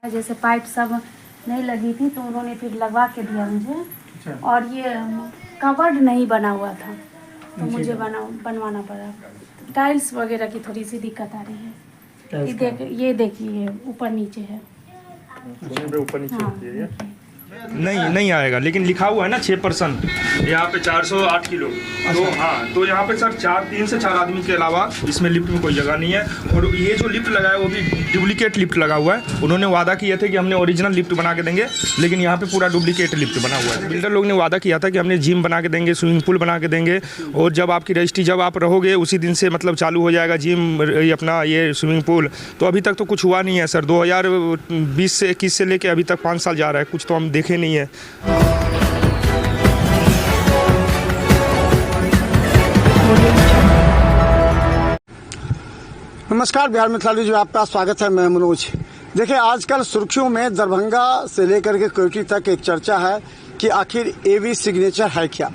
जैसे पाइप सब नहीं लगी थी तो उन्होंने फिर लगवा के दिया मुझे। अच्छा। और ये कवर्ड नहीं बना हुआ था तो मुझे बनवाना पड़ा। टाइल्स वगैरह की थोड़ी सी दिक्कत आ रही है। ये देखिए ऊपर नीचे है। ऊपर नीचे होती है ये? नहीं आएगा, लेकिन लिखा हुआ है ना 6%। यहाँ पे 408 किलो। तो हाँ, तो यहाँ पे सर 3 से 4 आदमी के अलावा इसमें लिफ्ट में कोई जगह नहीं है। और ये जो लिफ्ट लगा है वो भी डुप्लीकेट लिफ्ट लगा हुआ है। उन्होंने वादा किए थे कि हमने ओरिजिनल लिफ्ट बना के देंगे, लेकिन यहाँ पे पूरा डुप्लीकेट लिफ्ट बना हुआ है। बिल्डर लोग ने वादा किया था कि हमने जिम बना के देंगे, स्विमिंग पूल बना के देंगे, और जब आपकी रजिस्ट्री जब आप रहोगे उसी दिन से मतलब चालू हो जाएगा जिम, अपना ये स्विमिंग पूल। तो अभी तक तो कुछ हुआ नहीं है सर। 2020 से 21 से लेके अभी तक 5 साल जा रहा है, कुछ तो हम देखे नहीं है। नमस्कार, बिहार मिथिलालय जी आपका स्वागत है। मैं मनोज। देखिए, आजकल सुर्खियों में दरभंगा से लेकर के कोयटी तक एक चर्चा है कि आखिर एवी सिग्नेचर है क्या।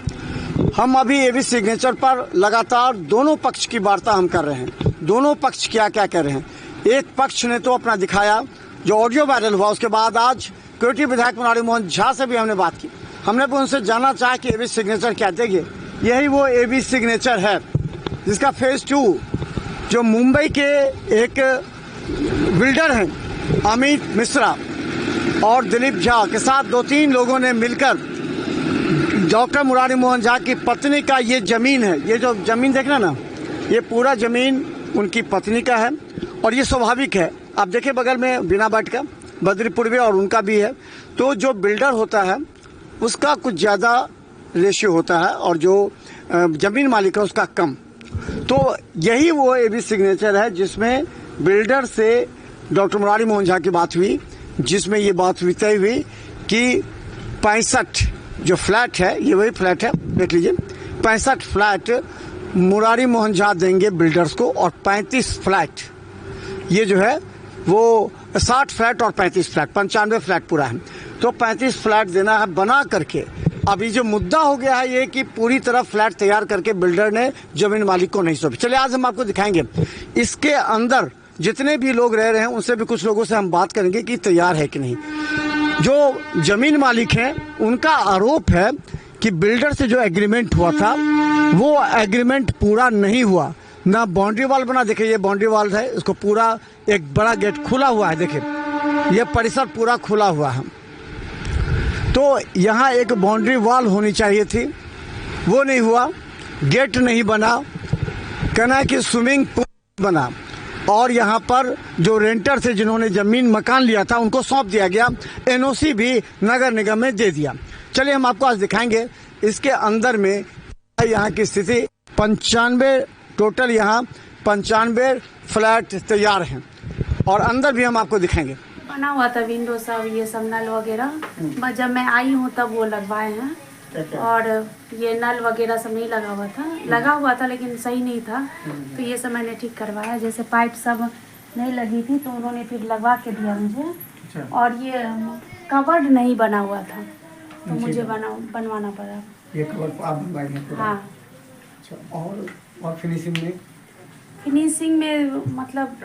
हम अभी एवी सिग्नेचर पर लगातार दोनों पक्ष की वार्ता हम कर रहे हैं। दोनों पक्ष क्या क्या कह रहे हैं। एक पक्ष ने तो अपना दिखाया, जो ऑडियो वायरल हुआ। उसके बाद आज कोयटी विधायक मुरारी मोहन झा से भी हमने बात की। हमने भी उनसे जानना चाहा कि एवी सिग्नेचर क्या। देखिए, यही वो एवी सिग्नेचर है जिसका फेज 2 जो मुंबई के एक बिल्डर हैं अमित मिश्रा और दिलीप झा के साथ 2-3 लोगों ने मिलकर डॉक्टर मुरारी मोहन झा की पत्नी का ये जमीन है। ये जो जमीन देख रहे हैं ना, ये पूरा जमीन उनकी पत्नी का है। और ये स्वाभाविक है। आप देखिए बगल में बिना बाट का बद्रीपुर भी और उनका भी है। तो जो बिल्डर होता है उसका कुछ ज़्यादा रेशियो होता है और जो जमीन मालिक है उसका कम। तो यही वो एवी सिग्नेचर है जिसमें बिल्डर से डॉक्टर मुरारी मोहन झा की बात हुई, जिसमें ये बात हुई तय हुई कि 65 जो फ्लैट है, ये वही फ्लैट है, देख लीजिए, 65 फ्लैट मुरारी मोहन झा देंगे बिल्डर्स को। और 35 फ्लैट ये जो है वो 60 फ्लैट और 35 फ्लैट 95 फ्लैट पूरा है। तो 35 फ्लैट देना है बना करके। अभी जो मुद्दा हो गया है ये कि पूरी तरह फ्लैट तैयार करके बिल्डर ने जमीन मालिक को नहीं सौंपी। चलिए आज हम आपको दिखाएंगे इसके अंदर जितने भी लोग रह रहे हैं उनसे भी कुछ लोगों से हम बात करेंगे कि तैयार है कि नहीं। जो जमीन मालिक हैं उनका आरोप है कि बिल्डर से जो एग्रीमेंट हुआ था वो एग्रीमेंट पूरा नहीं हुआ। ना बाउंड्री वॉल बना, देखिए ये बाउंड्री वॉल है, इसको पूरा एक बड़ा गेट खुला हुआ है। देखिए ये परिसर पूरा खुला हुआ है। तो यहाँ एक बाउंड्री वॉल होनी चाहिए थी, वो नहीं हुआ। गेट नहीं बना, कहना है कि स्विमिंग पूल बना। और यहाँ पर जो रेंटर थे जिन्होंने जमीन मकान लिया था उनको सौंप दिया गया। एनओसी भी नगर निगम में दे दिया। चलिए हम आपको आज दिखाएंगे इसके अंदर में यहाँ की स्थिति। 95 टोटल यहाँ 95 फ्लैट तैयार हैं और अंदर भी हम आपको दिखाएंगे। बना हुआ था विंडो सब, ये सब नल वगैरह, बस जब मैं आई हूँ तब वो लगवाए हैं। और ये नल वगैरह सब नहीं लगा हुआ था लेकिन सही नहीं था, तो ये सब मैंने ठीक करवाया। जैसे पाइप सब नहीं लगी थी तो उन्होंने फिर लगवा के दिया मुझे। और ये कवर्ड नहीं बना हुआ था तो मुझे बनवाना पड़ा। ये कवर आप बनवाएंगे? हाँ। अच्छा, और फिनिशिंग में मतलब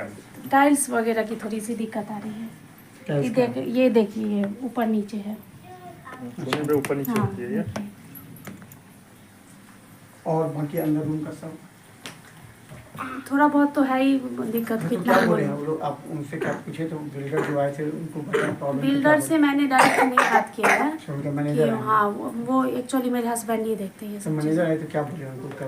टाइल्स वगैरह की थोड़ी सी दिक्कत आ रही है। ये देखिए ऊपर नीचे है। ऊपर नीचे होती है ये? और बाकी अंदर रूम का सब थोड़ा बहुत तो है ही दिक्कत। तो कितना क्या बोले वो लोग? आप उनसे क्या पूछे? तो बिल्डर जो आए थे उनको प्रॉब्लम? बिल्डर से मैंने डायरेक्ट नहीं बात किया है मैनेजर कि हाँ, वो एक्चुअली मेरे हस्बैंड ही देखते हैं। तो मैनेजर आए तो क्या बोले उनको?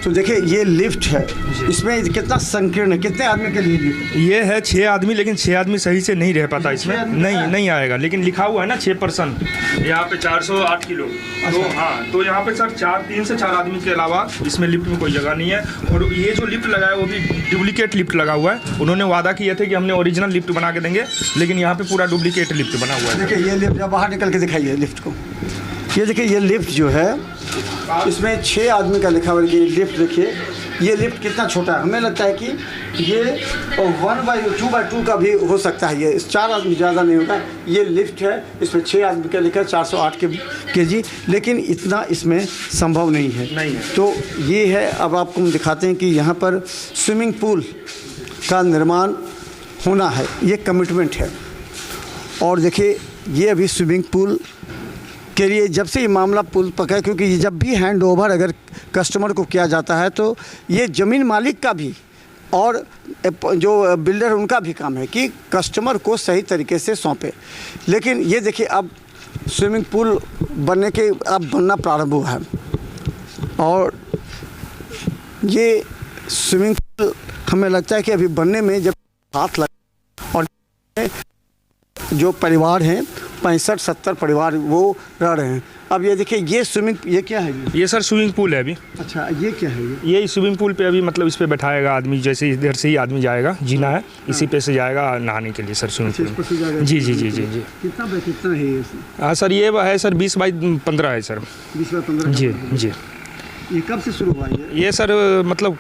तो देखिए ये लिफ्ट है, इसमें कितना संकीर्ण है, कितने आदमी के लिए लिफ्ट? ये है 6 आदमी, लेकिन 6 आदमी सही से नहीं रह पाता इसमें। नहीं आएगा, लेकिन लिखा हुआ है ना 6%। यहाँ पे 408 किलो। तो हाँ, तो यहाँ पे सर 3 से 4 आदमी के अलावा इसमें लिफ्ट में कोई जगह नहीं है। और ये जो लिफ्ट लगा है वो भी डुप्लीकेट लिफ्ट लगा हुआ है। उन्होंने वादा किए थे कि हमने ओरिजिनल लिफ्ट बना के देंगे, लेकिन यहाँ पे पूरा डुप्लीकेट लिफ्ट बना हुआ है। देखिए ये लिफ्ट, जब बाहर निकल के दिखाइए लिफ्ट को। ये देखिए ये लिफ्ट जो है इसमें 6 आदमी का लिखा हुआ है। ये लिफ्ट देखिए, ये लिफ्ट कितना छोटा है। हमें लगता है कि ये 1/2 का भी हो सकता है। ये 4 आदमी ज़्यादा नहीं होगा। ये लिफ्ट है, इसमें 6 आदमी का लिखा है 408 kg, लेकिन इतना इसमें संभव नहीं है। तो ये है, अब आपको हम दिखाते हैं कि यहाँ पर स्विमिंग पूल का निर्माण होना है, ये कमिटमेंट है। और देखिए ये अभी स्विमिंग पूल के लिए जब से ये मामला पुल पका, क्योंकि ये जब भी हैंड ओवर अगर कस्टमर को किया जाता है तो ये ज़मीन मालिक का भी और जो बिल्डर उनका भी काम है कि कस्टमर को सही तरीके से सौंपे। लेकिन ये देखिए अब स्विमिंग पूल बनना प्रारंभ हुआ है और ये स्विमिंग पूल हमें लगता है कि अभी बनने में जब हाथ लगा और जो परिवार हैं 65-70 परिवार वो रह रहे हैं। अब ये देखिए ये क्या है ये सर स्विमिंग पूल है अभी। अच्छा ये क्या है ये स्विमिंग पूल पे अभी मतलब इस पे बैठाएगा आदमी, जैसे इधर से ही आदमी जाएगा, जीना है इसी पे से जाएगा नहाने के लिए सर स्विमिंग पूल। जी जी जी जी जी। कितना है ये? हाँ सर ये है सर 20x15 है सर। 20x15 जी जी। ये कब से शुरू हुआ ये सर मतलब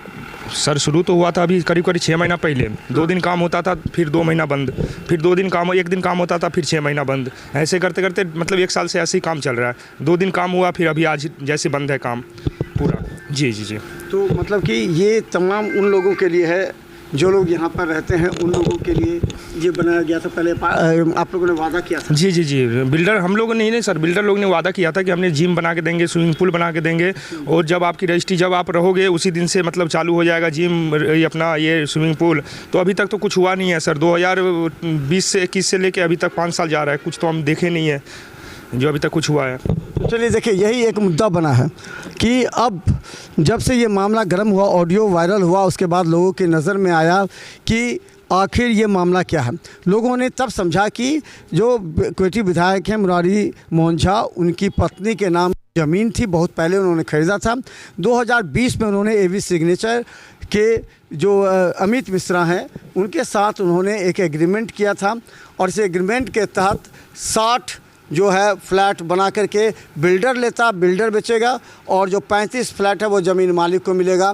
सर शुरू तो हुआ था अभी करीब 6 महीना पहले। 2 दिन काम होता था, फिर 2 महीना बंद, फिर 2 दिन काम, 1 दिन काम होता था, फिर 6 महीना बंद, ऐसे करते करते मतलब 1 साल से ऐसे ही काम चल रहा है। 2 दिन काम हुआ, फिर अभी आज जैसे बंद है काम पूरा। जी जी जी। तो मतलब कि ये तमाम उन लोगों के लिए है जो लोग यहाँ पर रहते हैं, उन लोगों के लिए ये बनाया गया था। पहले आप लोगों ने वादा किया था? जी जी जी। बिल्डर हम लोगों ने नहीं सर, बिल्डर लोग ने वादा किया था कि हमने जिम बना के देंगे, स्विमिंग पूल बना के देंगे, और जब आपकी रजिस्ट्री जब आप रहोगे उसी दिन से मतलब चालू हो जाएगा जिम अपना ये स्विमिंग पूल। तो अभी तक तो कुछ हुआ नहीं है सर। 2020 से 21 से लेके अभी तक 5 साल जा रहा है, कुछ तो हम देखे नहीं है जो अभी तक कुछ हुआ है। चलिए देखिए यही एक मुद्दा बना है कि अब जब से ये मामला गर्म हुआ, ऑडियो वायरल हुआ, उसके बाद लोगों की नज़र में आया कि आखिर ये मामला क्या है। लोगों ने तब समझा कि जो क्वेटी विधायक हैं मुरारी मोहन झा, उनकी पत्नी के नाम ज़मीन थी, बहुत पहले उन्होंने ख़रीदा था। 2020 में उन्होंने एवी सिग्नेचर के जो अमित मिश्रा हैं उनके साथ उन्होंने एक एग्रीमेंट किया था और इस एग्रीमेंट के तहत 60 जो है फ्लैट बना करके बिल्डर लेता, बिल्डर बेचेगा और जो 35 फ्लैट है वो ज़मीन मालिक को मिलेगा।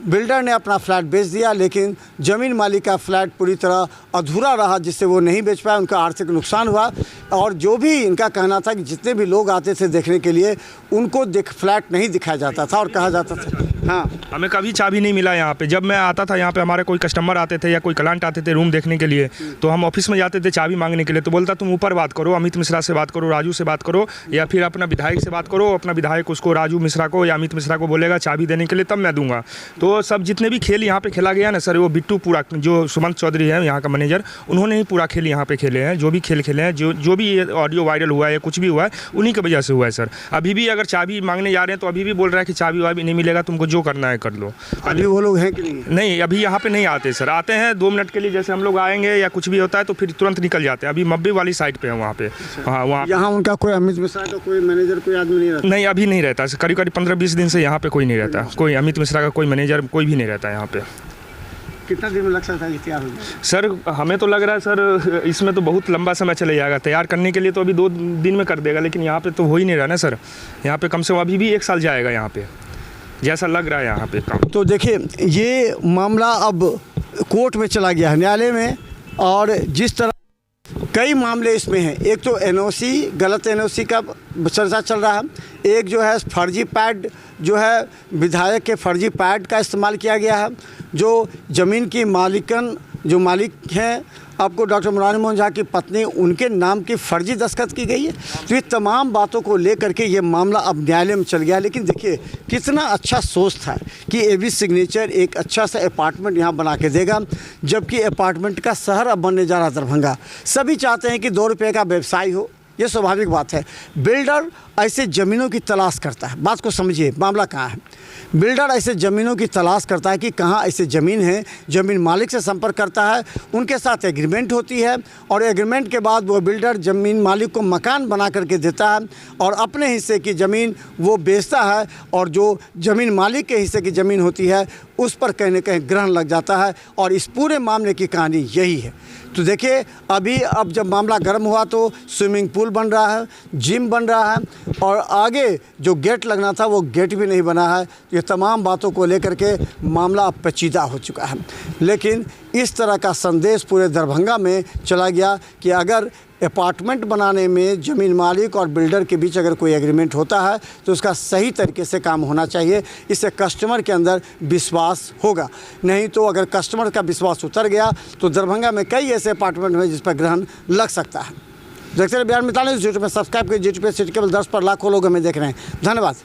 बिल्डर ने अपना फ्लैट बेच दिया, लेकिन ज़मीन मालिक का फ्लैट पूरी तरह अधूरा रहा, जिससे वो नहीं बेच पाया, उनका आर्थिक नुकसान हुआ। और जो भी इनका कहना था कि जितने भी लोग आते थे देखने के लिए उनको फ्लैट नहीं दिखाया जाता था और कहा जाता था हाँ हमें कभी चाबी नहीं मिला यहाँ पे। जब मैं आता था यहाँ पे, हमारे कोई कस्टमर आते थे या कोई क्लाइंट आते थे रूम देखने के लिए, तो हम ऑफिस में जाते थे चाबी मांगने के लिए, तो बोलता तुम ऊपर बात करो, अमित मिश्रा से बात करो, राजू से बात करो, या फिर अपना विधायक से बात करो। अपना विधायक उसको राजू मिश्रा को या अमित मिश्रा को बोलेगा चाबी देने के लिए, तब मैं दूंगा। तो सब जितने भी खेल यहाँ पे खेला गया ना सर, वो बिट्टू पूरा, जो सुमंत चौधरी है यहाँ का मैनेजर, उन्होंने ही पूरा खेल यहाँ पे खेले हैं। जो भी खेल खेले हैं, जो भी ऑडियो वायरल हुआ है या कुछ भी हुआ है, उन्हीं की वजह से हुआ है सर। अभी भी अगर चाबी मांगने जा रहे हैं तो अभी भी बोल रहा है कि चाबी वाबी नहीं मिलेगा, तुमको जो करना है कर लो। अभी वो लोग हैं कि नहीं? नहीं, अभी यहाँ पे नहीं आते सर। आते हैं 2 मिनट के लिए, जैसे हम लोग आएंगे या कुछ भी होता है तो फिर तुरंत निकल जाते हैं। अभी मब्बी वाली साइड पे है वहाँ पे। हाँ वहाँ यहाँ उनका कोई अमित मिश्रा का कोई मैनेजर कोई आदमी नहीं रहता? नहीं, अभी नहीं रहता। करीब 15-20 दिन से यहाँ पे कोई नहीं रहता। कोई अमित मिश्रा का कोई मैनेजर कोई भी नहीं रहता यहाँ पे। कितना दिन में लग सकता है तैयार हो जाए? सर हमें तो लग रहा है सर इसमें तो बहुत लंबा समय चले जाएगा। तैयार करने के लिए तो अभी 2 दिन में कर देगा, लेकिन यहाँ पे तो हो ही नहीं रहा ना सर। यहाँ पे कम से कम अभी भी 1 साल जाएगा यहाँ पे, जैसा लग रहा है यहाँ पे काम। तो देखिए ये मामला अब कोर्ट में चला गया है, न्यायालय में, और जिस तरह कई मामले इसमें हैं। एक तो एनओसी, गलत एनओसी का चर्चा चल रहा है, एक जो है फर्जी पैड, जो है विधायक के फर्जी पैड का इस्तेमाल किया गया है, जो ज़मीन की मालिकन जो मालिक हैं आपको डॉक्टर मुरारी मोहन झा की पत्नी, उनके नाम की फर्जी दस्तखत की गई है। तो ये तमाम बातों को लेकर के ये मामला अब न्यायालय में चल गया। लेकिन देखिए कितना अच्छा सोच था कि एवी सिग्नेचर एक अच्छा सा अपार्टमेंट यहाँ बना के देगा, जबकि अपार्टमेंट का शहर अब बनने जा रहा दरभंगा। सभी चाहते हैं कि 2 रुपये का व्यवसाय हो, ये स्वाभाविक बात है। बिल्डर ऐसे ज़मीनों की तलाश करता है, बात को समझिए मामला कहाँ है। बिल्डर ऐसे ज़मीनों की तलाश करता है कि कहाँ ऐसे ज़मीन है, ज़मीन मालिक से संपर्क करता है, उनके साथ एग्रीमेंट होती है, और एग्रीमेंट के बाद वो बिल्डर ज़मीन मालिक को मकान बना करके देता है और अपने हिस्से की ज़मीन वो बेचता है, और जो ज़मीन मालिक के हिस्से की ज़मीन होती है उस पर कहीं न कहीं ग्रहण लग जाता है। और इस पूरे मामले की कहानी यही है। तो देखिए अब जब मामला गर्म हुआ तो स्विमिंग पूल बन रहा है, जिम बन रहा है, और आगे जो गेट लगना था वो गेट भी नहीं बना है। ये तमाम बातों को लेकर के मामला अब पेचीदा हो चुका है। लेकिन इस तरह का संदेश पूरे दरभंगा में चला गया कि अगर अपार्टमेंट बनाने में ज़मीन मालिक और बिल्डर के बीच अगर कोई एग्रीमेंट होता है तो उसका सही तरीके से काम होना चाहिए। इससे कस्टमर के अंदर विश्वास होगा। नहीं तो अगर कस्टमर का विश्वास उतर गया तो दरभंगा में कई ऐसे अपार्टमेंट हैं जिस पर ग्रहण लग सकता है। देखते रहे बिहार मितान न्यूज़। यूट्यूब में सब्सक्राइब कीजिए, यूट्यूब पे सिटी केबल 10 पर लाखों लोग हमें देख रहे हैं। धन्यवाद।